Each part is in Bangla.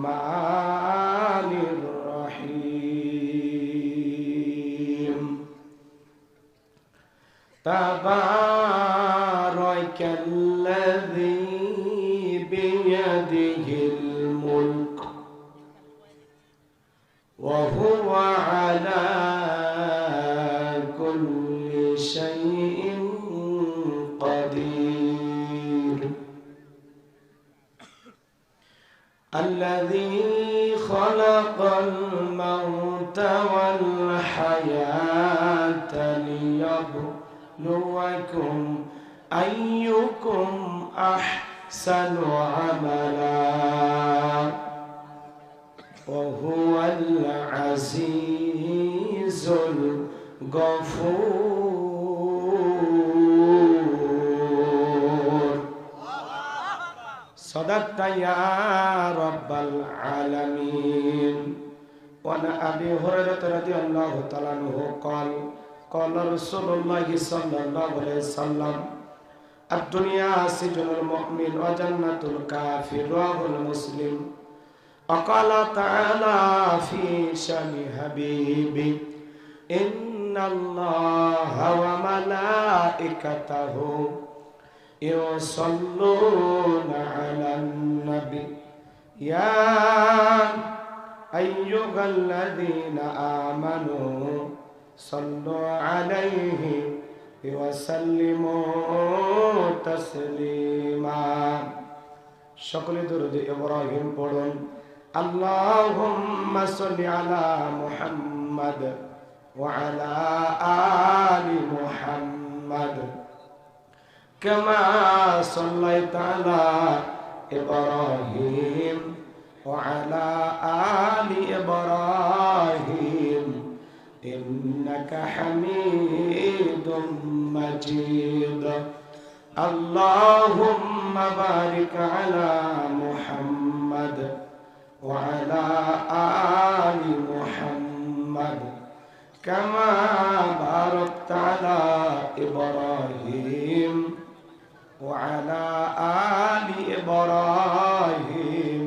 মানির রহিম তাবারাকাল্লাযী বিয়াদিহিল মুলক ওয়া হুয়া আলা কুল্লি শাইইন কাদির الذي خلق الموت والحياة ليبلوكم أيكم أحسن عملا وهو العزيز الغفور صدقت يا رب العالمين. وعن أبي هريرة رضي الله تعالى عنه قال قال رسول الله صلى الله عليه وسلم الدنيا سجن المؤمن وجنة الكافر رواه مسلم. وقال تعالى في شأن حبيبي إن الله وملائكته يصلون على النبي يا أيها الذين آمنوا صلوا عليه وسلموا تسليما. সকলে দরুদ ইব্রাহিম পড়ুন. আল্লাহুম্মা সাল্লি আলা মুহাম্মাদ ওয়া আলা আলি মুহাম্মাদ كما صليت على إبراهيم وعلى آل إبراهيم إنك حميد مجيد. اللهم بارك على محمد وعلى آل محمد كما باركت على إبراهيم وعلى آل إبراهيم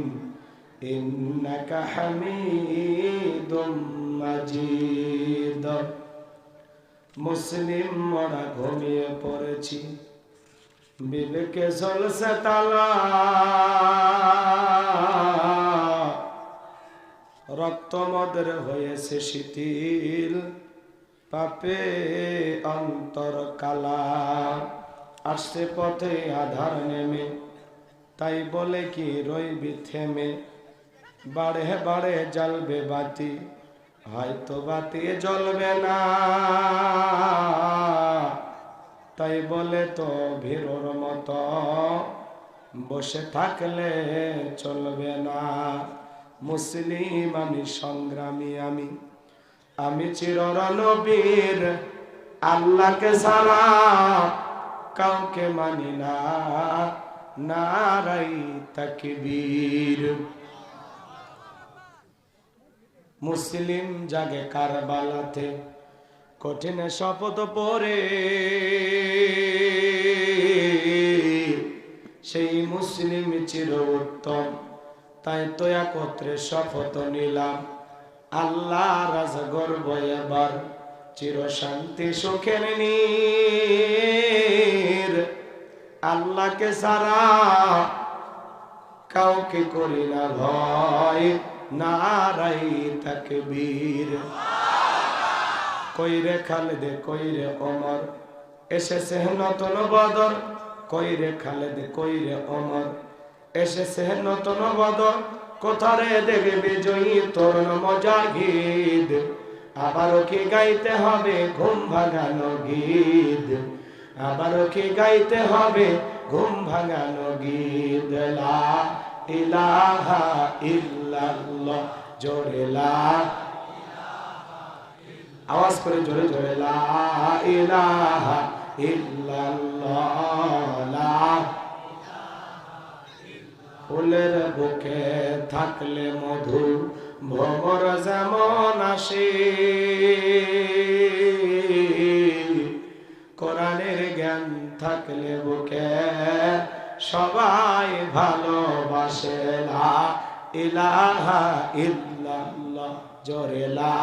إنك حميد مجيد. মুসলিম মোরা ঘুমিয়ে পড়েছি, বিলকে জ্বলছে তালা, রক্ত মদের হয়েছে শিথিল, পাপে অন্তর কালা। আসছে পথে আধার নেমে, তাই বলে কি রইবি থেমে, বাড়ে বাড়ে জ্বলবে বাতি, হয়তো বাতি জ্বলবে না, তাই বলে তো ভীরুর মতো বসে থাকলে চলবে না। মুসলিম আমি, সংগ্রামী আমি, আমি চিররণবীর, আল্লাহকে ছাড়া কাউকে মানি না, নারাই তাকবীর। মুসলিম জাগে কারবালাতে, কঠিন শপথ পরে সেই মুসলিম চির উত্তম, তাই তো একত্রে শপথ নিলাম, আল্লাহ রাজ গর্ব এবার চির শান্তি সুখের নীর। আল্লাহকে ছাড়া কাউকে করি না ভয়, নারাই তাকবীর। কইরে খালেদে কইরে ওমর, এসেছে নতুন বদর, কইরে খালেদে কইরে ওমর, এসেছে নতুন বদর, কোথারে দেবে বিজয়ী তরুণ মুজাহিদ। আবারও কি গাইতে হবে ঘুম ভাঙানো গীত, আবারও কি গাইতে হবে ঘুম ভাঙানো গীত। লা ইলাহা ইল্লাল্লাহ, জোরে লা, আওয়াজ করে জোরে জোরে লা ইলাহা ইল্লাল্লাহ। লা ফুলের বুকে থাকলে মধু, ভ্রমর যেমন আসে, কোরআনের জ্ঞান থাকলে বুকে সবাই ভালোবাসে। লা ইলাহা ইল্লাল্লাহ জোরে লা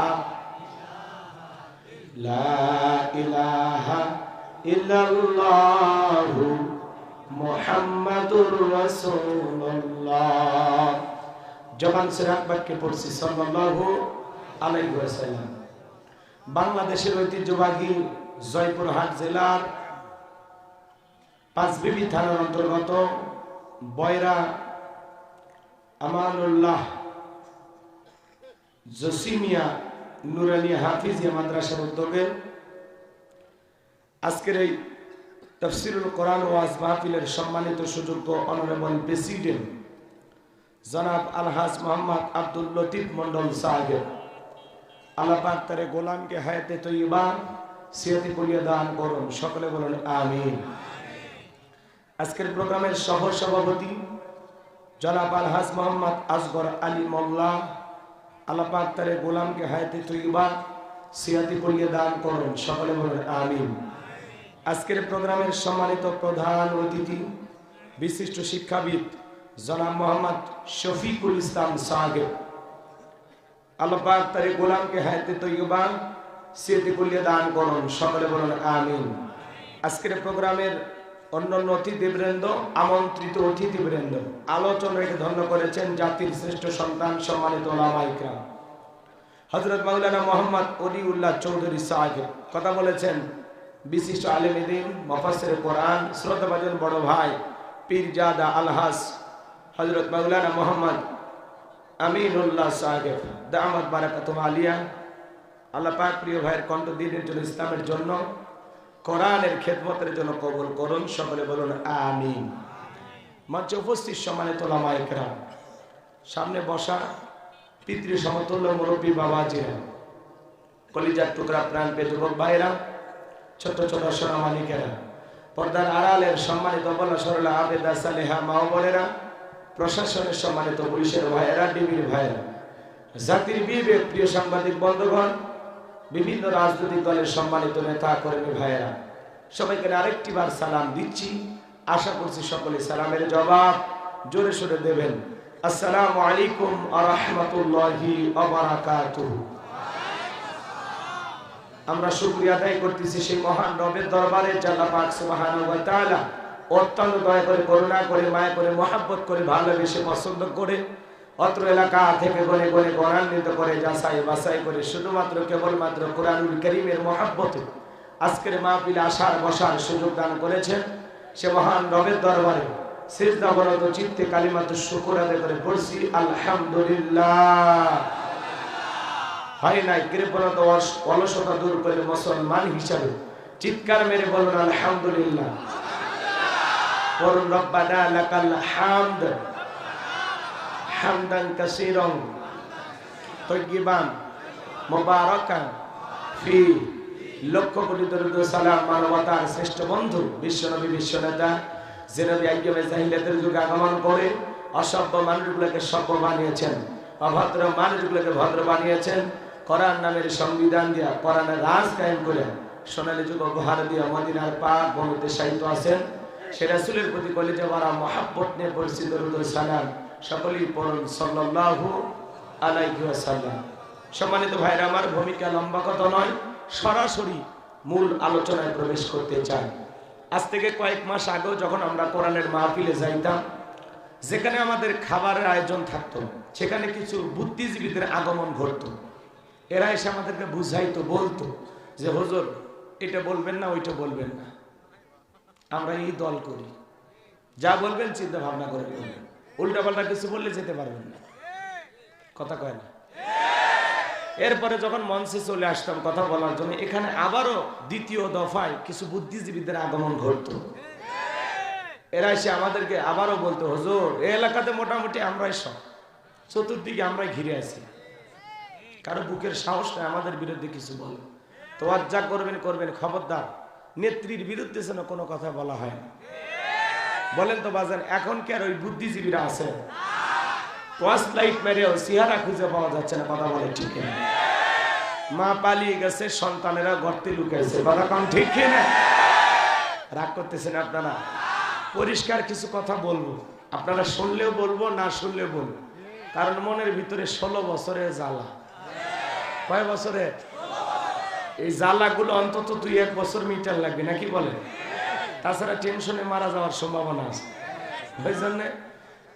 ইলাহা ইল্লাল্লাহু মুহাম্মাদুর রাসূলুল্লাহ। জবান ছেড়ে বাক্যে পড়ছি সাল্লাল্লাহু আলাইহি ওয়াসাল্লাম। বাংলাদেশের ঐতিহ্যবাহী জয়পুরহাট জেলার পাঁচবিবি থানার অন্তর্গত বয়রা আমানুল্লাহ জসিমিয়া নুরানিয়া হাফিজিয়া মাদ্রাসার উদ্যোগে আজকের এই তাফসীরুল কোরআন ওয়াজ মাহফিলের সম্মানিত সুযোগ্য অনারেবল প্রেসিডেন্ট জনাব আলহাজ মোহাম্মদ আব্দুল লতিফ মন্ডল সাহেব, আল্লাহ পাক তার গোলামকে হায়াতে তৈয়বা সিয়াতি কুলিয়া দান করুন, সকলে বলুন আমিন। আজকের প্রোগ্রামের সহ সভাপতি জনাব আলহাজ মোহাম্মদ আসগর আলী মোল্লা, আল্লাহ পাক তার গোলামকে হায়াতে তৈয়বা সিয়াতি কুলিয়া দান করুন, সকলে বলুন আমিন। আজকের প্রোগ্রামের সম্মানিত প্রধান অতিথি বিশিষ্ট শিক্ষাবিদ জনাব মোহাম্মদ শফিকুল ইসলাম সাহেব, আল্লাহ পাক তার গোলামকে হায়াতে তৈয়বা সিয়াতি কুলিয়া দান করুন, সকলে বলুন আমিন। আজকের প্রোগ্রামের অন্যান্য অতিথিবৃন্দ, আমন্ত্রিত অতিথিবৃন্দ, আলোচনাকে ধন্য করেছেন জাতির শ্রেষ্ঠ সন্তান সম্মানিত ওলামা ইকরাম হযরত মাওলানা মোহাম্মদ ওলিউল্লাহ চৌধুরী সাহেব, কথা বলেছেন বিশিষ্ট আলেম দ্বীন মুফাসসির কোরআন শ্রদ্ধাভাজন বড় ভাই পীরজাদা আলহাজ হযরত মাওলানা মোহাম্মদ আমিনুল্লাহ সাহেব দামাত বারাকাতুহু আলিয়া। আল্লাহ পাক প্রিয় ভাইয়ের কণ্ঠ দ্বীনের জন্য, ইসলামের জন্য, কোরআনের খেদমতের জন্য কবুল করুন, সকলে বলুন আমিন। মঞ্চে উপস্থিত সম্মানিত ওলামা ইকরাম, সামনে বসা পিতৃ সমতুল্য মুরব্বী বাবাজিরা, কলিজার টুকরা প্রাণ পে যুবক ভাইরা, ছোট ছোট সোনামানিকেরা, পর্দার আড়ালের সম্মানিত বলা সরলা আবেদা সালেহা মা বোনেরা, প্রশাসনের সম্মানিত পুলিশের ভাইয়েরা, ডিবির ভাইয়েরা, জাতির বিবেক প্রিয় সাংবাদিক বন্ধুগণ, বিভিন্ন রাজনৈতিক দলের সম্মানিত নেতা কর্মী ভাইয়েরা, সবাইকে আরেকটি বার সালাম দিচ্ছি। আশা করছি সকলে সালামের জবাব জোরে সোরে দেবেন। আসসালামু আলাইকুম ওয়া রাহমাতুল্লাহি ওয়া বারাকাতুহু। আমরা শুকরিয়া আদায় করতেছি সেই মহান রবের দরবারে, আল্লাহ পাক সুবহানাহু ওয়া তাআলা অত্যন্ত দয়া করে, করুণা করে, মায়া করে, মহব্বত করে, ভালোবেসে, পছন্দ করে অত্র এলাকা থেকে গনে গনে গণান্বিত করে, যাচাই বাছাই করে, শুধুমাত্র কেবলমাত্র কোরআনুল কারীমের মহব্বতে আজকের মাহফিলে আসার বসার সুযোগ দান করেছেন। সে মহান রবের দরবারে সিজদাবরত চিত্তে কালিমাতু শুকর আদায় করে পড়ছি আলহামদুলিল্লাহ। হয় নাই কৃপণত অলসতা দূর করে মুসলমান হিসাবে চিৎকার মেরে বলুন আলহামদুলিল্লাহ। পড়ুন রব্বানা লাকাল হামদ হামদান কাসীরান তাইয়িবান মুবারাকান ফি। লক্ষ কোটি দরুদ ও সালাম মানবতার শ্রেষ্ঠ বন্ধু বিশ্বনবী বিশ্বনেতা যে নবী আইয়ুবে জাহিলিয়াতের যুগে আগমন করে অসভ্য মানুষগুলোকে সভ্য বানিয়েছেন, অভদ্র মানুষগুলোকে ভদ্র বানিয়েছেন, কোরআন নামের সংবিধান দিয়া কোরআনের রাজ কায়েম করে সোনালী যুগ উপহার দিয়া মদিনার পাক ভূমিতে শায়িত আছেন। সে রাসূলের প্রতি কলিজা ভরা মহব্বত নিয়ে পড়ছি দরুদ ও সালাম, সকলেই পড়ুন সাল্লাল্লাহু আলাইহি ওয়াসাল্লাম। সম্মানিত ভাইরা আমার, ভূমিকা লম্বা কথা নয়, সরাসরি মূল আলোচনায় প্রবেশ করতে চাই। আজ থেকে কয়েক মাস আগেও যখন আমরা কোরআনের মাহফিলে যাইতাম, যেখানে আমাদের খাবারের আয়োজন থাকতো, সেখানে কিছু বুদ্ধিজীবীদের আগমন ঘটতো। এরা এসে আমাদেরকে বুঝাইতো, বলতো যে হুজুর এটা বলবেন না, ওইটা বলবেন না, আমরা এই দল করি, যা বলবেন চিন্তা ভাবনা করে বলবেন, উল্টাপাল্টা কিছু বললে যেতে পারবেন না। কথা কয় না? এরপরে যখন মঞ্চে চলে আসতাম কথা বলার জন্য, এখানে আবারও দ্বিতীয় দফায় কিছু বুদ্ধিজীবীদের আগমন ঘটতো। এরা এসে আমাদেরকে আবারও বলতো হুজুর এই এলাকাতে মোটামুটি আমরাই সব, চতুর্দিকে আমরাই ঘিরে আছি, কারো বুকের সাহস নাই আমাদের বিরুদ্ধে কিছু বলে। তো আর যা করবেন করবেন, খবরদার নেত্রীর বিরুদ্ধে যেন কোনো কথা বলা হয় না। বলেন তো বাজান, এখন কি আর ওই বুদ্ধিজীবীরা আছে? টর্চ লাইট মেরেও চেহারা খুঁজে পাওয়া যাচ্ছে না, কথা বলে ঠিক না? মা পালিয়ে গেছে, সন্তানেরা গর্তে লুকাইছে, কথা কম ঠিক না? রাগ করতেছেন আপনারা? পরিষ্কার কিছু কথা বলবো, আপনারা শুনলেও বলবো, না শুনলেও বলবো। কারণ মনের ভিতরে 16 বছরের জ্বালা। কয় বছরে? এই জ্বালাগুলো অন্তত 2-1 বছর মিটার লাগবে নাকি বলেন? তাছাড়া টেনশনে মারা যাওয়ার সম্ভাবনা আছে। ওই জন্য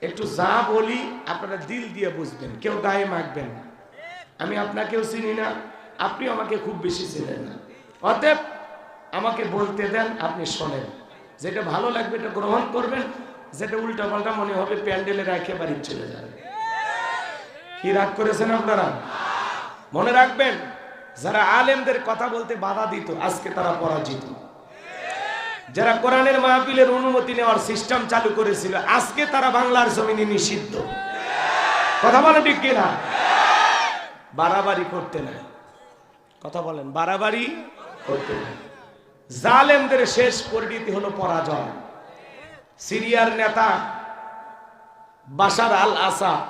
একটু যা বলি আপনারা দিল দিয়ে বুঝবেন, কেউ গায়ে মাখবেন না। আমি আপনাকেও চিনি না, আপনি আমাকে খুব বেশি চিনেন না। অতএব আমাকে বলতে দেন, আপনি শোনেন। যেটা ভালো লাগবে এটা গ্রহণ করবেন, যেটা উল্টা পাল্টা মনে হবে প্যান্ডেলে রেখে বাড়ি চলে যাবে। কি রাগ করেছেন আপনারা? মনে রাখবেন, যারা আলেমদের কথা বলতে বাধা দিত আজকে তারা পরাজিত। যারা কোরআনের মাহফিলের অনুমতি নেওয়ার সিস্টেম চালু করেছিল আজকে তারা বাংলার জমিনে নিষিদ্ধ। কথা বলে ঠিক কিনা? বাড়াবাড়ি করতে নাই। কথা বলেন, বাড়াবাড়ি করতে নাই। জালেমদের শেষ পরিণতি হলো পরাজয়। সিরিয়ার নেতা বাশার আল আসাদ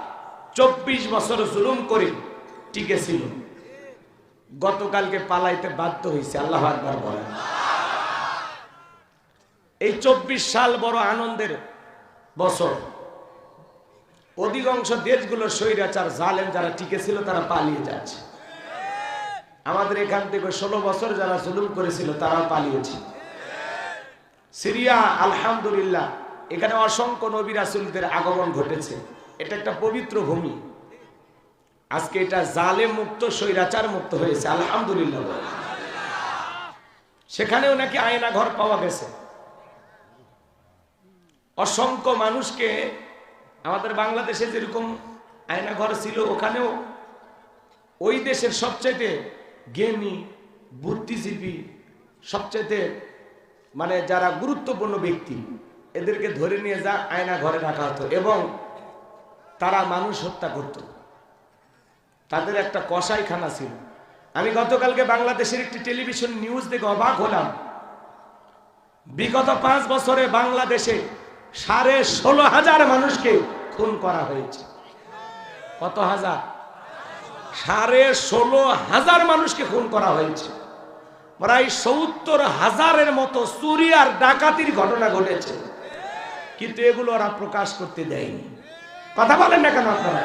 24 বছর জুলুম করে টিকেছিল, গতকালকে পালাইতে বাধ্য হয়েছে। আল্লাহু আকবার বলেন। এই 24 সাল বড় আনন্দের বছর। অধিকাংশ দেশগুলোর স্বৈরাচার জালেম যারা টিকেছিল তারা পালিয়ে যাচ্ছে। আমাদের এখান থেকে 16 বছর যারা জুলুম করেছিল তারা পালিয়েছে। সিরিয়া আলহামদুলিল্লাহ, এখানে অসংখ্য নবী রাসূলদের আগমন ঘটেছে। এটা একটা পবিত্র ভূমি। আজকে এটা জালেম মুক্ত, স্বৈরাচার মুক্ত হয়েছে, আলহামদুলিল্লাহ। সেখানেও নাকি আয়না ঘর পাওয়া গেছে। অসংখ্য মানুষকে, আমাদের বাংলাদেশে যেরকম আয়না ঘর ছিল ওখানেও ওই দেশের সবচাইতে জ্ঞানী, বুদ্ধিজীবী, সবচাইতে মানে যারা গুরুত্বপূর্ণ ব্যক্তি এদেরকে ধরে নিয়ে যা আয়না ঘরে রাখা হতো এবং তারা মানুষ হত্যা করত। তাদের একটা কসাইখানা ছিল। আমি গতকালকে বাংলাদেশের একটি টেলিভিশন নিউজ দেখে অবাক হলাম। বিগত 5 বছরে বাংলাদেশে 16,500 মানুষকে খুন করা হয়েছে। কত হাজার? 16,500 মানুষকে খুন করা হয়েছে। প্রায় 70,000-এর মতো চুরি আর ডাকাতির ঘটনা ঘটেছে, কিন্তু এগুলো ওরা প্রকাশ করতে দেয়নি। কথা বলেন না কেন আপনারা?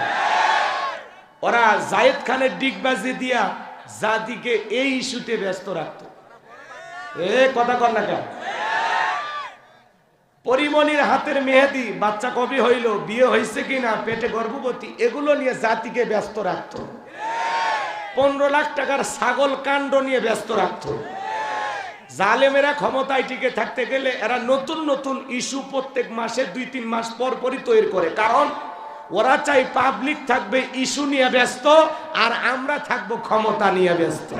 ওরা জায়েদ খানের ডিগবাজি দিয়া জাতিকে এই ইস্যুতে ব্যস্ত রাখত। কথা কর না কেন? পরিমণির হাতের মেহেদি, বাচ্চা কবে হইল, বিয়ে হয়েছে কিনা, পেটে গর্ভবতী, এগুলো নিয়ে জাতিকে ব্যস্ত রাখত। 15 লাখ টাকার ছাগল কাণ্ড নিয়ে ব্যস্ত রাখত। জালেমেরা ক্ষমতায় টিকে থাকতে গেলে এরা নতুন নতুন ইস্যু প্রত্যেক মাসে 2-3 মাস পর পরই তৈরি করে। কারণ ওরা চাই পাবলিক থাকবে ইস্যু নিয়ে ব্যস্ত আর আমরা থাকবো ক্ষমতা নিয়ে ব্যস্ত।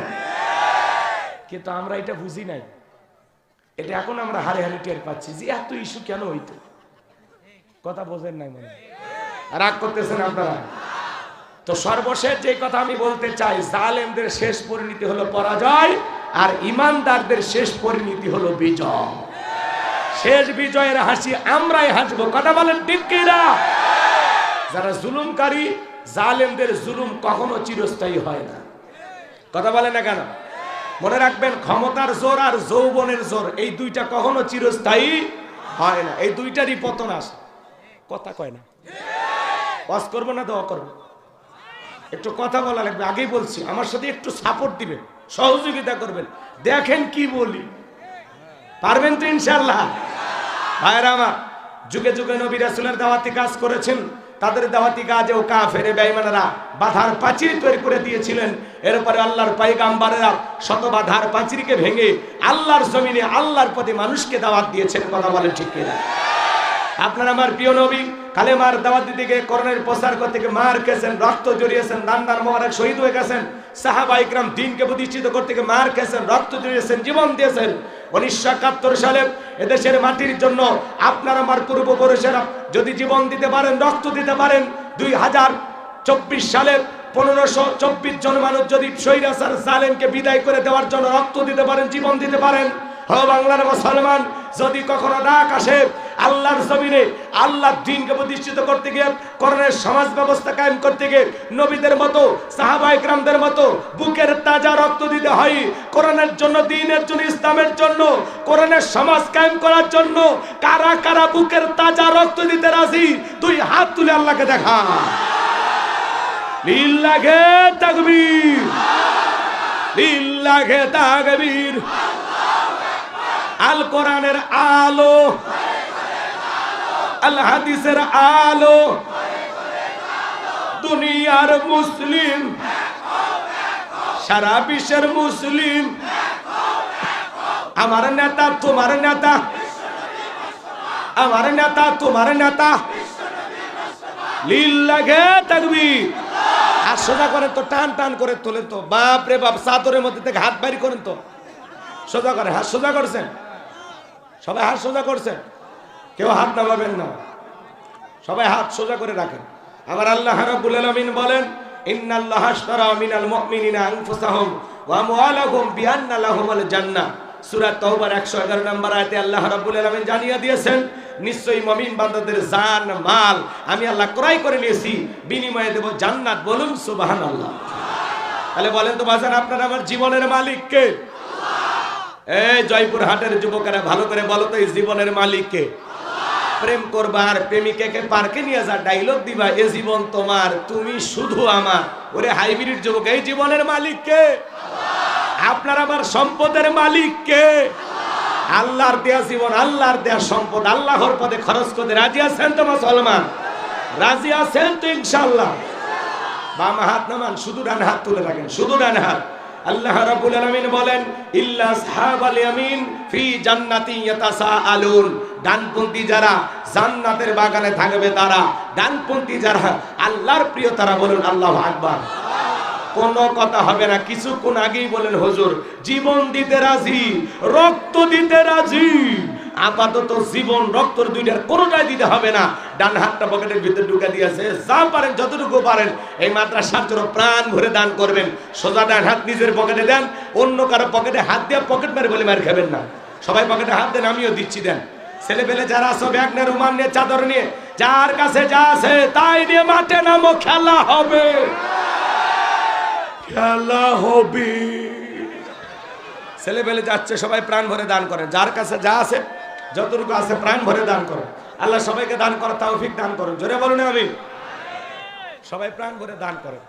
কিন্তু আমরা এটা বুঝি নাই। এটা এখন আমরা হারে হারে টের পাচ্ছি যে এত ইস্যু কেন হইতো। কথা বোঝেন নাই মনে? রাগ করতেছেন আপনারা? তো সর্বশেষ যে কথা আমি বলতে চাই, জালেমদের শেষ পরিণতি হলো পরাজয় আর ইমানদারদের শেষ পরিণতি হলো বিজয়। শেষ বিজয়ের হাসি আমরাই হাসবো। কথা বলেন ঠিক কিনা? যারা জুলুমকারী, জালেমদের জুলুম কখনো চিরস্থায়ী হয় না। কথা বলেন না কেন? মনে রাখবেন, ক্ষমতার জোর আর যৌবনের জোর, এই দুইটা কখনো চিরস্থায়ী হয় না। এই দুইটারই পতন আসে। কথা কয় না? ওয়াজ করবো না দোয়া করবো? একটু কথা বলা লাগবে। আগেই বলছি, আমার সাথে একটু সাপোর্ট দিবেন, সহযোগিতা করবেন। দেখেন কি বলি, পারবেন তো ইনশাআল্লাহ? ভাইরা আমার, যুগে যুগে নবী রাসূলের দাওয়াতি কাজ করেছেন। তাদের দাওয়াতি কাজেও কাফের বেঈমানেরা বাধার প্রাচীর তৈরি করে দিয়েছিলেন। এরপরে আল্লাহর পয়গম্বরেরা শত বাধার প্রাচীরকে ভেঙে আল্লাহর জমিনে আল্লাহর পথে মানুষকে দাওয়াত দিয়েছেন। কথা বলেন ঠিক কিনা? আপনার আমার প্রিয় নবী কালেমার দাওয়াত দিতে গিয়ে কোরআনের প্রচার করতে গিয়ে মার খেয়েছেন, রক্ত জড়িয়েছেন, দান্দার মোবারক শহীদ হয়ে গেছেন। সাহাবা ইকরাম দ্বীনকে প্রতিষ্ঠিত করতে গিয়ে মার খেয়েছেন, রক্ত জড়িয়েছেন, জীবন দিয়েছেন। 1971 সালে এদেশের মাটির জন্য আপনার আমার পূর্বপুরুষেরা যদি জীবন দিতে পারেন, রক্ত দিতে পারেন, 2024 সালে 1524 জন মানুষ যদি স্বৈরাচার জালেমকে বিদায় করে দেওয়ার জন্য রক্ত দিতে পারেন, জীবন দিতে পারেন। বাংলার মুসলমান, যদি কখনো ডাক আসে আল্লাহর জমিনে আল্লাহর দ্বীনকে প্রতিষ্ঠিত করতে গিয়ে, কোরআনের সমাজ ব্যবস্থা কায়েম করতে গিয়ে নবীদের মতো, সাহাবায়ে কেরামদের মতো বুকের তাজা রক্ত দিতে হয় কোরআনের জন্য, দ্বীনের জন্য, ইসলামের জন্য, কোরআনের সমাজ কায়েম করার জন্য। কারা কারা বুকের তাজা রক্ত দিতে রাজি? 2 হাত তুলে আল্লাহকে দেখা। লিল্লাহে তাকবীর, লিল্লাহে তাকবীর। আল কোরআনের আলো, আল হাদিসের আলো, দুনিয়ার মুসলিম, সারা বিশ্বের মুসলিম, আমার নেতা তোমার নেতা, আমার নেতা তোমার নেতা। লিল্লাহে তাকবীর। আর সোজা করেন তো, টান টান করে তোলেন তো, বাপ রে বাপ, চাদরের মধ্যে থেকে হাত বাইর করেন তো, সোজা করে, হাত সোজা করছেন সবাই, হাত সোজা করছেন, কেউ হাত নামাবেন না, সবাই হাত সোজা করে রাখেন। আমার আল্লাহ রাব্বুল আলামিন বলেন, ইন্নাল্লাহা আশতারা মিনাল মুমিনিনা আনফুসাহুম ওয়া আমওয়ালাহুম বিআন্না লাহুমুল জান্নাহ। সূরা তাওবার 111 নম্বর আয়াতে আল্লাহ রাব্বুল আলামিন জানিয়ে দিয়েছেন, নিশ্চয়ই মুমিন বান্দাদের জান মাল আমি আল্লাহ ক্রয় করে নিয়েছি, বিনিময়ে দেব জান্নাত। বলুন সুবহানাল্লাহ। তাহলে বলেন তো বাজান, আপনার আমার জীবনের মালিক কে? এই জয়পুর হাটের যুবকেরা ভালো করে বলো তো, এই জীবনের মালিক কে? প্রেম করবা আর প্রেমিকাকে পার্কে নিয়ে যা ডায়লগ দিবা, এ জীবন তোমার, তুমি শুধু আমার। ওরে হাইব্রিড যুবক, এই জীবনের মালিক কে? আপনার আমার সম্পদের মালিক কে? আল্লাহর দেয়া জীবন, আল্লাহর দেয়া সম্পদ, আল্লাহর পথে খরচ করতে রাজি আছেন তো মুসলমান? রাজি আছেন তো ইনশাআল্লাহ? বাম হাত নামান, শুধু ডান হাত তুলে রাখেন, শুধু ডান হাত। আল্লাহ রাব্বুল আলামিন বলেন, ইল্লা আসহাবাল ইয়ামিন ফি জান্নাতি ইয়াতাসাআলুন। ডানপন্থী যারা জান্নাতের বাগানে থাকবে তারা, ডানপন্থী যারা আল্লাহর প্রিয় তারা। বলুন আল্লাহু আকবার। কোনো কথা হবে না, কিছুক্ষণ আগেই বলেন হুজুর জীবন দিতে রাজি, রক্ত দিতে রাজি। আপাতত জীবন রক্তর দুইটার কোনোটাই দিতে হবে না। ডান হাতটা পকেটের ভিতরে ঢুকে দিয়েছে, যা পারেন যতটুকু পারেন এই মাদ্রাসার জন্য প্রাণ ভরে দান করবেন। সোজা ডান হাত নিজের পকেটে দেন, অন্য কারো পকেটে হাত দিয়ে পকেট মারে বলে মার খাবেন না। সবাই পকেটে হাত দেন, আমিও দিচ্ছি, দেন। ছেলে পেলে যারা আছো ব্যাগ নিয়ে, রুমাল নিয়ে, চাদর নিয়ে, যার কাছে যা আছে তাই নিয়ে মাঠে নামো, খেলা হবে, খেলা হবে। ছেলে পেলে যাচ্ছে, সবাই প্রাণ ভরে দান করেন। যার কাছে যা আছে যতটুকু আছে প্রাণ ভরে দান করেন। আল্লাহ সবাইকে দান করার তৌফিক দান করেন। জোরে বলুন আমিন। সবাই প্রাণ ভরে দান করেন।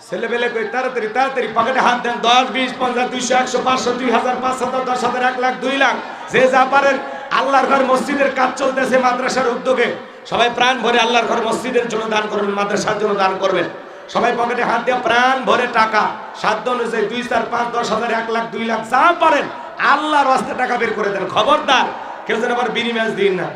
ছেলে পেলে কই তাড়াতাড়ি তাড়াতাড়ি পকেটে হাত দেন। 10, 20, 50, 200, 100, 500, 2000, 5000, 10,000, 1 লাখ, 2 লাখ, যে যা পারেন। আল্লাহর ঘর মসজিদের কাজ চলতেছে মাদ্রাসার উদ্যোগে, সবাই প্রাণ ভরে আল্লাহর ঘর মসজিদের জন্য দান করবেন, মাদ্রাসার জন্য দান করবেন। সবাই পকেটে হাত দিয়ে প্রাণ ভরে টাকা সাধ্য অনুযায়ী 2, 4, 5, 10,000, 1 লাখ, 2 লাখ, যা পারেন আল্লাহর রাস্তায় টাকা বের করে দেন। খবরদার কেউ যেন আবার বিনিময় দিন না।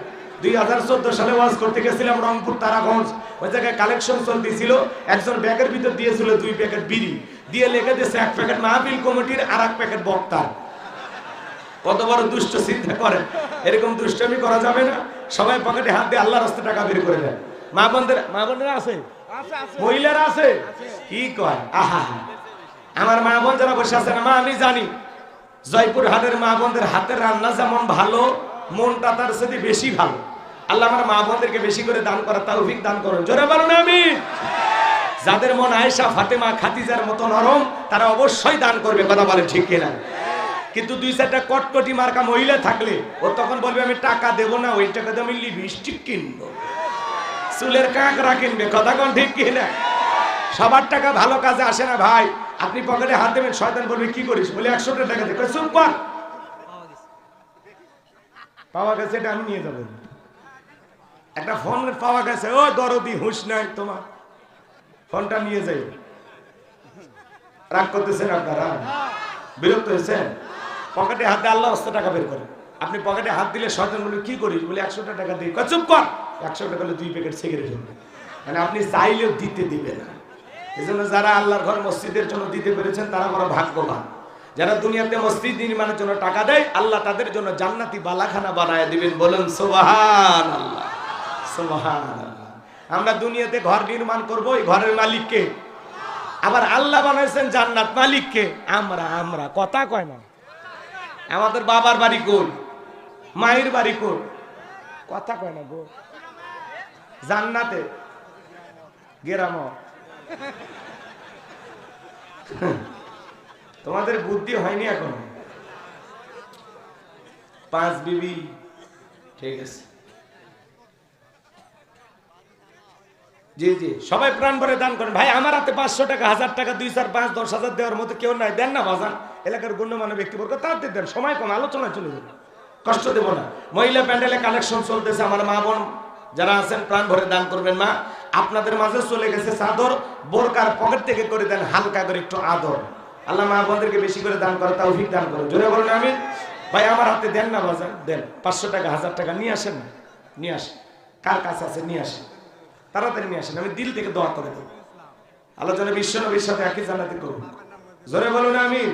2014 সালে ওয়াজ করতে গেছিলাম রংপুর তারাগঞ্জ, ওই জায়গায় কালেকশন চলতেছিল। একজন ব্যাগের ভিতর দিয়েছিল 2 প্যাকেট বিড়ি, দিয়ে লিখে দিয়েছে 1 প্যাকেট মাহফিল কমিটির আর 1 প্যাকেট বক্তার। কত বড় দুষ্ট, চিন্তা করেন। এরকম দুষ্টমি করা যাবে না। সবাই পকেটে হাত দিয়ে আল্লাহর রাস্তায় টাকা বের করে দেন। মা বোনেরা আছে, মহিলারা আছে, কি কয় আহা, আমার মা বোন যারা বসে আছে না, মা আমি জানি জয়পুর হাটের মা বোনদের হাতের রান্না যেমন ভালো, মনটা তার সাথে বেশি ভালো। আল্লাহ আমার মা বোনদেরকে বেশি করে দান করার তৌফিক দান করুন। জোরে বলুন আমিন। যাদের মন আয়েশা, ফাতেমা, খাদিজার মতো নরম, তারা অবশ্যই দান করবে। কথা বলেন ঠিক কিনা? কিন্তু 2-4টা কটকটি মার্কা মহিলা থাকলে ও তখন বলবে আমি টাকা দেবো না, ওই টাকা দিয়ে আমি লিপস্টিক কিনবো, চুলের কাঁকড়া কিনবে। কথা কোন ঠিক কিনা? সবার টাকা ভালো কাজে আসে না ভাই। আপনি পকেটে হাত দেবেন, শয়তান বলবে কি করিস, বলে 100টা টাকা দে, চুপ কর, পাওয়া গেছে এটা আমি নিয়ে যাবো। একটা ফোন পাওয়া গেছে, ও দরদি হুঁশ নাই তোমার, ফোনটা নিয়ে যাই। রাগ করতেছেন আপনারা? বিরক্ত হয়েছেন? পকেটে হাত দিয়ে আল্লাহ রাস্তায় টাকা বের করে। আপনি পকেটে হাত দিলে শয়তান বলবে কি করিস, বলে 100টা টাকা দিই, চুপ কর। 100 টাকা হলে 2 প্যাকেট সিগারেট হবে, মানে আপনি চাইলেও দিতে দিবে না। এই জন্য যারা আল্লাহর ঘর মসজিদের জন্য দিতে পেরেছেন তারা বড় ভাগ্যবান। যারা দুনিয়াতে মসজিদ নির্মাণের জন্য টাকা দেয়, আল্লাহ তাদের জন্য জান্নাতি বালাখানা বানায় দিবেন। বলুন সুবহানাল্লাহ, সুবহানাল্লাহ। আমরা দুনিয়াতে ঘর নির্মাণ করব, এই ঘরের মালিককে। আবার আল্লাহ বানাইছেন জান্নাত, মালিককে আমরা কথা কয় না। আমাদের বাবার বাড়ি কোন, মায়ের বাড়ি কোন, কথা কয় না গো। জান্নাতে গেরাম। তোমাদের বুদ্ধি হয়নি এখন। 5 বিবি, ঠিক আছে। জি জি, সবাই প্রাণ ভরে দান করেন। ভাই আমার হাতে 500 টাকা, 1000 টাকা, 2 4 5 10,000 দেওয়ার মতো কেউ নাই, দেন না বাজান। এলাকার গণ্যমান্য ব্যক্তিবর্গ তাদের দেন, সময় কম, আলোচনা চলে যাবে, কষ্ট দেব না। মহিলা প্যান্ডেলে কালেকশন চলতেছে, আমার মা বোন যারা আছেন প্রাণ ভরে দান করবেন। মা আপনাদের মাঝে চলে গেছে চাদর, বোরকার পকেট থেকে করে দেন হালকা করে একটু আদর। আল্লাহ মা বোনদেরকে বেশি করে দান করে, তৌফিক দান করে, জোরে বলুন আমিন। ভাই আমার হাতে দেন না বাজান, দেন 500 টাকা 1000 টাকা নিয়ে আসেন না, নিয়ে আসেন, কার কাছে আছে নিয়ে আসেন, তাড়াতাড়ি নিয়ে আসেন, আমি দিল থেকে দোয়া করে দেব। আল্লাহ যেন বিশ্ব নবীর সাথে একই জান্নাতে করুন, জোরে বলুন আমিন।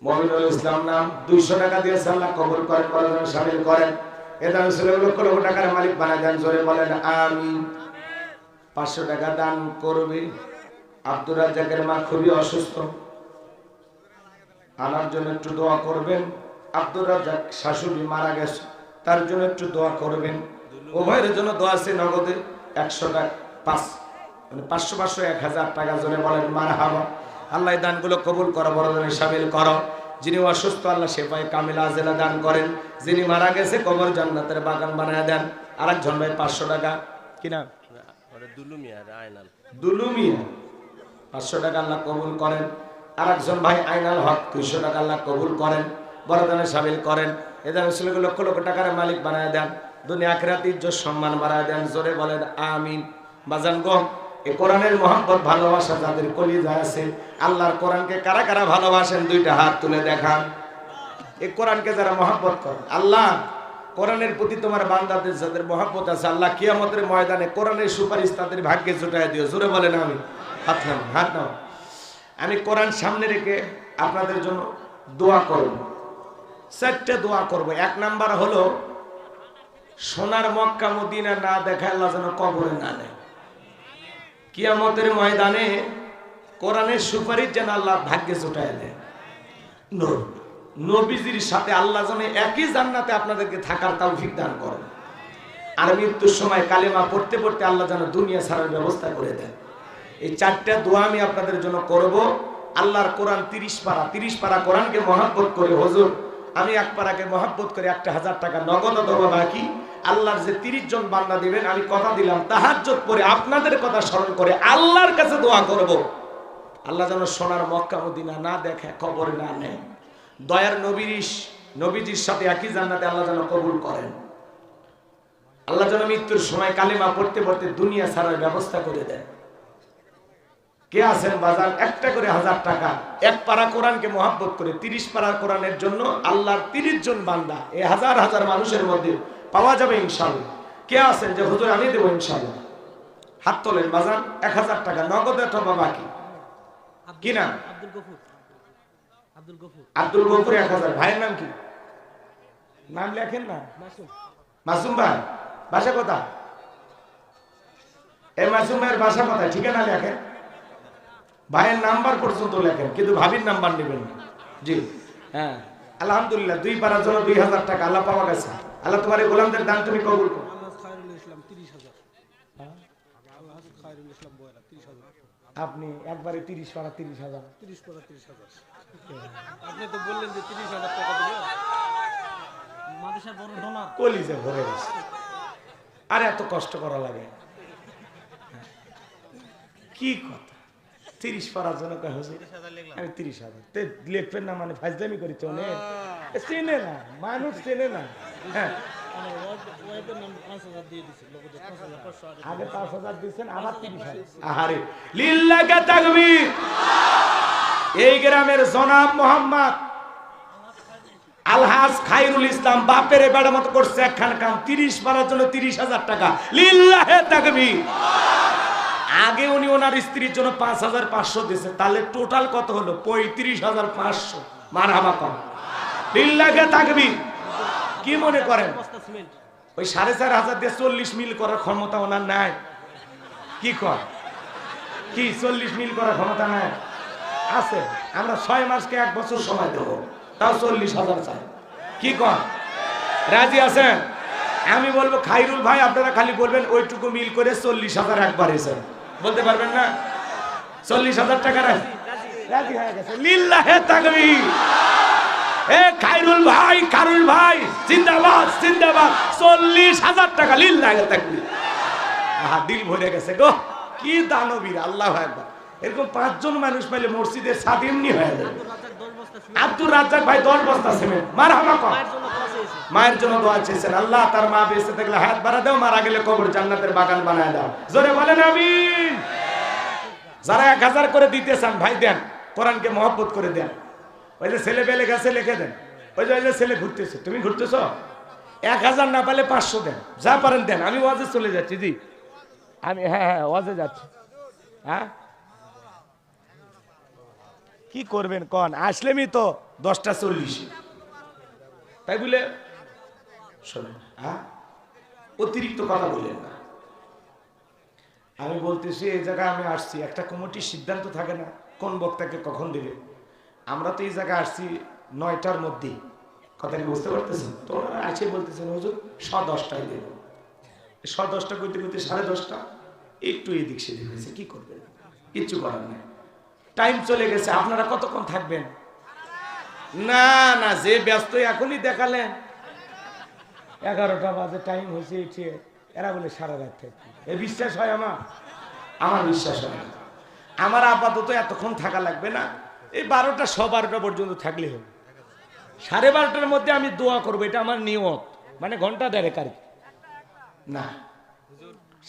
মুমিনুল ইসলাম নাম 200 টাকা দিয়েছে, আল্লাহ কবুল করেন, করেন, শামিল করেন। এটা আসলে লক্ষ লক্ষ টাকার মালিক বানায় দেন, জোরে বলেন আমিন। 500 টাকা দান করবে আব্দুর রাজ্জাকের মা খুবই অসুস্থ, আনার জন্য একটু দোয়া করবেন। আব্দুর রাজ্জাক শাশুড়ি মারা গেছে, তার জন্য একটু দোয়া করবেন। উভয়ের জন্য দোয়া আছে নগদে 100 টাকা, 5 মানে 500 500 1000 টাকা, জোরে বলেন মারহাবা। আল্লাহ দানগুলো কবুল করো, বড়জনে শামিল করো। যিনি অসুস্থ আল্লাহ শেফায়ে কামিলা আজেলা দান করেন, যিনি মারা গেছে কবর জান্নাতের বাগান বানায় দেন। আরেকজন ভাই 500 টাকা, কি নাম? দুলুমিয়া, 500 টাকা আল্লাহ কবুল করেন। আরেকজন ভাই আইনাল হক 200 টাকা আল্লাহ কবুল করেন, বড়জনে শামিল করেন। এদের আসলে লক্ষ লক্ষ টাকার মালিক বানায় দেন, দুনিয়া আখিরাত ইজ্জত সম্মান বাড়ায় দেন, জোরে বলেন আমিন। বাজান গো, এই কোরআনের মহব্বত ভালোবাসা যাদের কলিজায় আছে, আল্লাহর কোরআনকে কারা কারা ভালোবাসেন দুইটা হাত তুলে দেখান। এই কোরআনকে যারা মহব্বত করেন, আল্লাহ কোরআনের প্রতি তোমার বান্দাদের যাদের মহব্বত আছে, আল্লাহ কিয়ামতের ময়দানে কোরআনের সুপারিশ তাদের ভাগ্যে জুটায় দিও, জোরে বলেন আমি। হাত নাও, হাত নাও। আমি কোরআন সামনে রেখে আপনাদের জন্য দোয়া করব, 4টে দোয়া করব। 1 নাম্বার হলো সোনার মক্কা মদিনা না দেখা আল্লাহ যেন কবরে না নেয়। কিয়ামতের ময়দানে কোরআনের সুপারিশ যেন আল্লাহ ভাগ্যে জুটায় দেয়। নবীজির সাথে আল্লাহ যেন একই জান্নাতে আপনাদেরকে থাকার তৌফিক দান করেন। আর মৃত্যুর সময় কালেমা পড়তে পড়তে আল্লাহ যেন দুনিয়া ছাড়ার ব্যবস্থা করে দেন। এই 4টা দোয়া আমি আপনাদের জন্য করব। আল্লাহর কোরআন 30 পারা কোরআনকে মহব্বত করে, হুজুর আমি 1 পারাকে মহব্বত করে 1000 টাকা নগদ দেওয়া বাকি। আল্লাহর যে 30 জন বান্দা দিবেন, আমি কথা দিলাম তাহাজ্জুদ পড়ে আপনাদের কথা স্মরণ করে আল্লাহর কাছে দোয়া করব, আল্লাহ যেন সোনার মক্কা মদিনা না দেখে, কবরে না নেয়। দয়ার নবীজির সাথে একই জান্নাতে আল্লাহ যেন কবুল করেন। আল্লাহ যেন মৃত্যুর সময় কালিমা পড়তে পড়তে দুনিয়া ছাড়ার ব্যবস্থা করে দেন। কে আছেন বাজার? একটা করে 1000 টাকা, 1 পারা কোরআনকে মহব্বত করে 30 পারা কোরআনের জন্য আল্লাহর 30 জন বান্দা এই হাজার হাজার মানুষের মধ্যে পাওয়া যাবে ইনশাআল্লাহ। কে আছেন যে হুজুর আমি দেব ইনশাআল্লাহ? হাত তোলেন বাজার। 1000 টাকা নগদ অথবা বাকি। কি নাম? আব্দুল গফুর 1000। ভাইয়ের নাম কি? নাম লেখেন না। মাসুম ভাই, বাসা কোথা? এই মাসুম ভাইয়ের বাসা কোথায়? ঠিকানা লেখেন, ভাইয়ের নাম্বার পর্যন্ত লেখেন, কিন্তু ভাবির নাম্বার নেবেন না। জি হ্যাঁ, আলহামদুলিল্লাহ 2 পারার জন্য 2000 টাকা আল্লাহ পাওয়া গেছে। আল্লাহ তোমার এই গোলামদের দান তুমি কবুল করো। আপনি একবারে 30 পারা 30,000। আপনি তো বললেন যে 30,000 টাকা দিবেন। মাদ্রাসার বড় ডোনার কলিজে ভরে গেছে। আর এত কষ্ট করা লাগে কি কথা? 30 পারার জন্য কয় হুজুর আমি 30,000 তে লিখবেন না, মানে ফাজলামি করি তো নে, চেনে না মানুষ, চেনে না। হ্যাঁ ওয়াইফের নাম 5,000 দিয়ে দিছি, লোকদের 5,500 আগে 5,000 দিবেন, আবার 30,000। আহারে লিল্লাহি তাকবীর। এই গ্রামের জনাব মোহাম্মদ আলহাজ খায়রুল ইসলাম বাপের বেড়া মতো করছে একখান কাম, 30 পারার জন্য 30,000 টাকা। লিল্লাহি তাকবীর। আগে উনি ওনার স্ত্রীর জন্য 5,500 দিয়েছে, তাহলে টোটাল কত হলো? 35,500। মারহাবা কম। লিল্লাহি তাকবীর। কি মনে করেন ওই 4,500 দিয়ে 40 মিল করার ক্ষমতা ওনার নাই? কি কর কি 40 মিল করার ক্ষমতা নাই? আছে। আমরা 6 মাসকে 1 বছর সময় দেবো, তাও 40,000 চাই। কি কর রাজি আছেন? আমি বলবো খায়রুল ভাই আপনারা খালি বলবেন ওইটুকু মিল করে 40,000 একবার এসে বলতে পারবেন না? 40,000 টাকা রাজি হয়ে গেছে। লিল্লাহি তাকবীর। এ খায়রুল ভাই, কারুল ভাই জিন্দাবাদ জিন্দাবাদ। 40,000 টাকা লিল্লাহ তাকবীর। আহা, দিল ভরে গেছে গো, কি দানবীর, আল্লাহু আকবার। এরকম 5 জন মানুষ পাইলে মসজিদের ছাদ এমনি হয়ে যাবে। আব্দুর রাজ্জাক ভাই 10 বস্তা সিমেন্ট, মারহাবা কর। মায়ের জন্য দোয়া চেয়েছেন, আল্লাহ তার মা বেঁচে থাকলে হায়াত বাড়া দাও, মারা গেলে কবর জান্নাতের বাগান বানায় দাও। জোরে বলেন আমিন। যারা 1000 করে দিতে চান ভাই দেন, কোরআনকে মহব্বত করে দেন। ওই যে ছেলে পেলে গেছে লিখে দেন। ওই যে ছেলে ঘুরতেছে, তুমি ঘুরতেছো, 1000 না পালে 500 দেন, যা পারেন দেন। আমি ওয়াজে চলে যাচ্ছি জি, আমি হ্যাঁ ওয়াজে যাচ্ছি। হ্যাঁ কি করবেন কন, আসলেমি তো 10টা 40, তাই বলে শোনেন, হ্যাঁ অতিরিক্ত কথা বললেন না। আমি বলতেছি এই জায়গায় আমি আসছি, একটা কমিটির সিদ্ধান্ত থাকে না কোন বক্তাকে কখন দিবে। আমরা তো এই জায়গায় আসছি 9টার মধ্যে, কথা কি বুঝতে পারতেছেন? তো ওনারা আসে বলতেছেন হুজুর 10:10টায় দেব। 10:10টা করতে করতে 10:30, একটু এদিক সেদিক হয়েছে, কি করবেন, কিচ্ছু করার নেই, টাইম চলে গেছে। আপনারা কতক্ষণ থাকবেন? না না, যে ব্যস্ত এখনই দেখালেন 11টা বাজে টাইম হয়েছে, এরা বলে সারা রাত থাকবে। এ বিশ্বাস হয় আমার বিশ্বাস হয় না। আমার আপাতত এতক্ষণ থাকা লাগবে না, এই 12টা 12:15 পর্যন্ত থাকলে হবে। 12:30টার মধ্যে আমি দোয়া করবো, এটা আমার নিয়ত, মানে ঘন্টা দেড়েক আর কি না।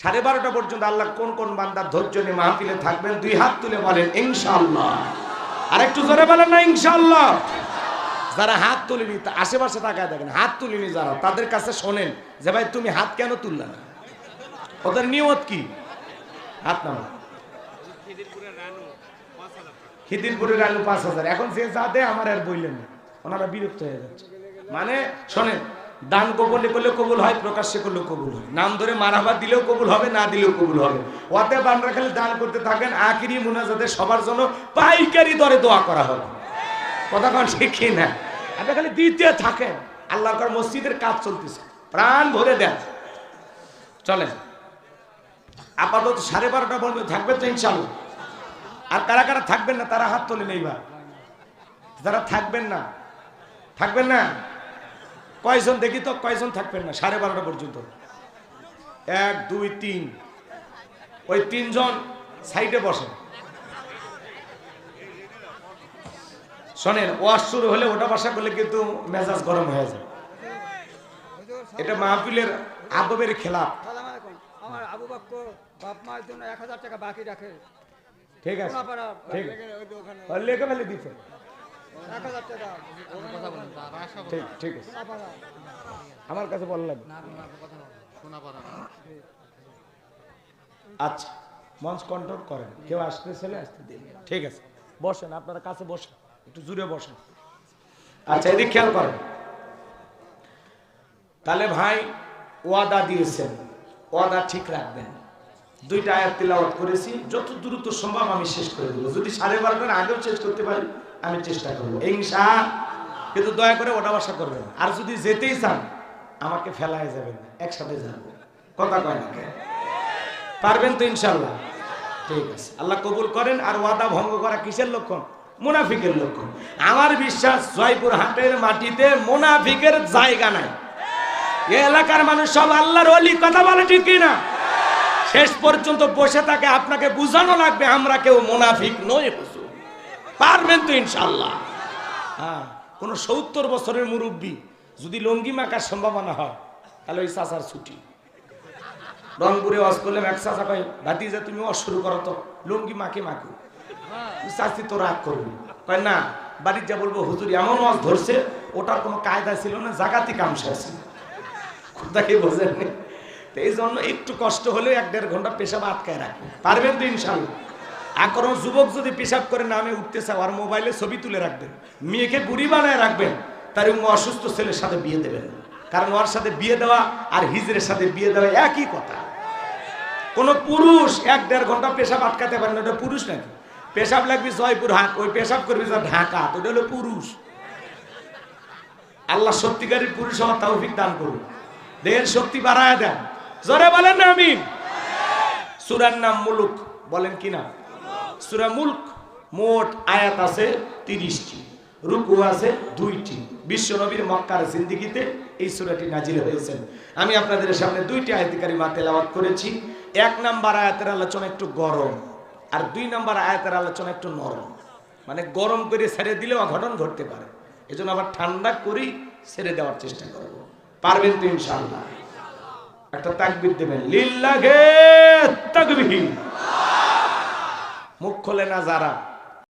12:30টা পর্যন্ত আল্লাহ কোন কোন বান্দার ধৈর্য নিয়ে মাহফিলে থাকবেন 2 হাত তুলে বলেন ইনশাআল্লাহ। আর একটু জোরে বলেন না ইনশাআল্লাহ। যারা হাত তুলিনি, আশেপাশে তাকায় দেখেন, হাত তুলিনি যারা, তাদের কাছে শোনেন যে ভাই তুমি হাত কেন তুললে না, ওদের নিয়ত কি? হাত নামা। খিদিরপুরের রানু 5,000। এখন যে যা দেয় আমার আর বললেন না, ওনারা বিরক্ত হয়ে যাচ্ছে। মানে শোনেন, দান গোপনে করলে কবুল হয়, প্রকাশ্যে করলেও কবুল হয়। নাম ধরে মারহাবা দিলেও কবুল হবে, না দিলেও কবুল হবে। ওতে বান্দারা খালি দান করতে থাকেন, আখিরি মুনাজাতে সবার জন্য পাইকারি দরে দোয়া করা হবে। কথা কন শিখি না, আপনি খালি দিতে থাকেন, আল্লাহর মসজিদের কাজ চলতেছে, প্রাণ ভরে দেন। চলেন আপাতত 12:30টা পর্যন্ত থাকবে তো ইনশাআল্লাহ। আর কারা কারা থাকবেন না তারা হাত তোলেন এইবার। যারা থাকবেন না কয়জন দেখি তো, কয়জন থাকবেন না 12:30টা পর্যন্ত? 1 2 3, ওই 3 জন সাইডে বসেন। শোনেন, ওয়াজ শুরু হলে ওটা বাসা করলে কিন্তু মেজাজ গরম হয়ে যায়। এটা মাহফিলের আদবের খেলাফ। আমার আবু বকর বাপ মায়ের জন্য 1000 টাকা বাকি রাখে। ঠিক আছে, ঠিক আছে, লেখা ফেলে দিতে 1000 টাকা। ঠিক ঠিক আছে, আমার কাছে বলা লাগবে। আচ্ছা, মঞ্চ কন্ট্রোল করেন, কেউ আসতে চলে আসতে দিন। ঠিক আছে, বসেন, আপনারা কাছে বসেন, একটু জুড়ে বসেন। আচ্ছা, এদিক খেয়াল করেন। তাহলে ভাই ওয়াদা দিয়েছেন, ওয়াদা ঠিক রাখবেন। 2টা আয়াত তিলাওয়াত করেছি, যত দ্রুত সম্ভব আমি শেষ করে দেবো। যদি 12:30টার আগেও শেষ করতে পারি আমি চেষ্টা করবো ইনশাআল্লাহ। কিন্তু দয়া করে ওটা বাসা করবেন। আর যদি যেতেই চান আমাকে ফেলায় যাবেন না, একসাথে যাবো। কথা কয় না, পারবেন তো ইনশাআল্লাহ? ঠিক আছে, আল্লাহ কবুল করেন। আর ওয়াদা ভঙ্গ করা কিসের লক্ষণ? মুনাফিকের লক্ষণ। আমার বিশ্বাস জয়পুর হাটের মাটিতে মুনাফিকের জায়গা নাই। এই এলাকার মানুষ সব আল্লাহর ওলি, কথা বলে ঠিক কিনা? শেষ পর্যন্ত বসে থাকে, আপনাকে বুঝানো লাগবে আমরা কেউ মুনাফিক নই। পারবেন তো ইনশাআল্লাহ? হ্যাঁ, কোন 70 বছরের মুরব্বী যদি লঙ্গি মাখার সম্ভাবনা হয় তাহলে ওই চাচার ছুটি। রংপুরে ওয়াজ করলাম, এক চাচা কয় ভাতিজা তুমি ওয়াজ শুরু করো তো, লঙ্গি মাকে মাখো। চাচি তো রাগ করবি, কয় না, বাড়ির যা বলবো হুজুর এমন ওয়াজ ধরছে, ওটার কোনো কায়দা ছিল না, জাগাতি কামসা ছিল। কোথাকে বোঝেননি? এই জন্য একটু কষ্ট হলেও 1-1.5 ঘন্টা পেশাব আটকায় রাখবে। পারবেন তো ইনশাআল্লাহ? আর কোনো যুবক যদি পেশাব করে নামে উঠতে চাও, আর মোবাইলে ছবি তুলে রাখবেন, মেয়েকে বুড়ি বানায় রাখবেন, তার অসুস্থ ছেলের সাথে বিয়ে দেবেন। কারণ ওর সাথে বিয়ে দেওয়া আর হিজড়ের সাথে বিয়ে দেওয়া একই কথা। কোন পুরুষ 1-1.5 ঘন্টা পেশাব আটকাতে পারে না, ওটা পুরুষ নাকি? পেশাব লাগবে জয়পুর হাট, ওই পেশাব করবি যা ঢাকা, ওটা হলো পুরুষ। আল্লাহ সত্যিকারের পুরুষ হওয়ার তৌফিক দান করুন, দেহের শক্তি বাড়ায় দেন। জোরে বলেন না আমিন। সূরার নাম মুলক, বলেন কি না? সূরা মুলক মোট আয়াত আছে 30টি। রুকু আছে 2টি। বিশ্বনবীর মক্কার জিন্দেগিতে এই সূরাটি নাজিল হয়েছে। আমি আপনাদের সামনে 2টি আয়াত কারিমা তেলাওয়াত করেছি। 1 নাম্বার আয়াতের আলোচনা একটু গরম, আর 2 নাম্বার আয়াতের আলোচনা একটু নরম। মানে গরম করে ছেড়ে দিলেও অঘটন ঘটতে পারে, এজন্য আবার ঠান্ডা করি ছেড়ে দেওয়ার চেষ্টা করব। পারবেন তো ইনশাআল্লাহ? একটা তাকবীর দেবেন, লিল্লাহে তাকবীর। মুখ খোলে না যারা,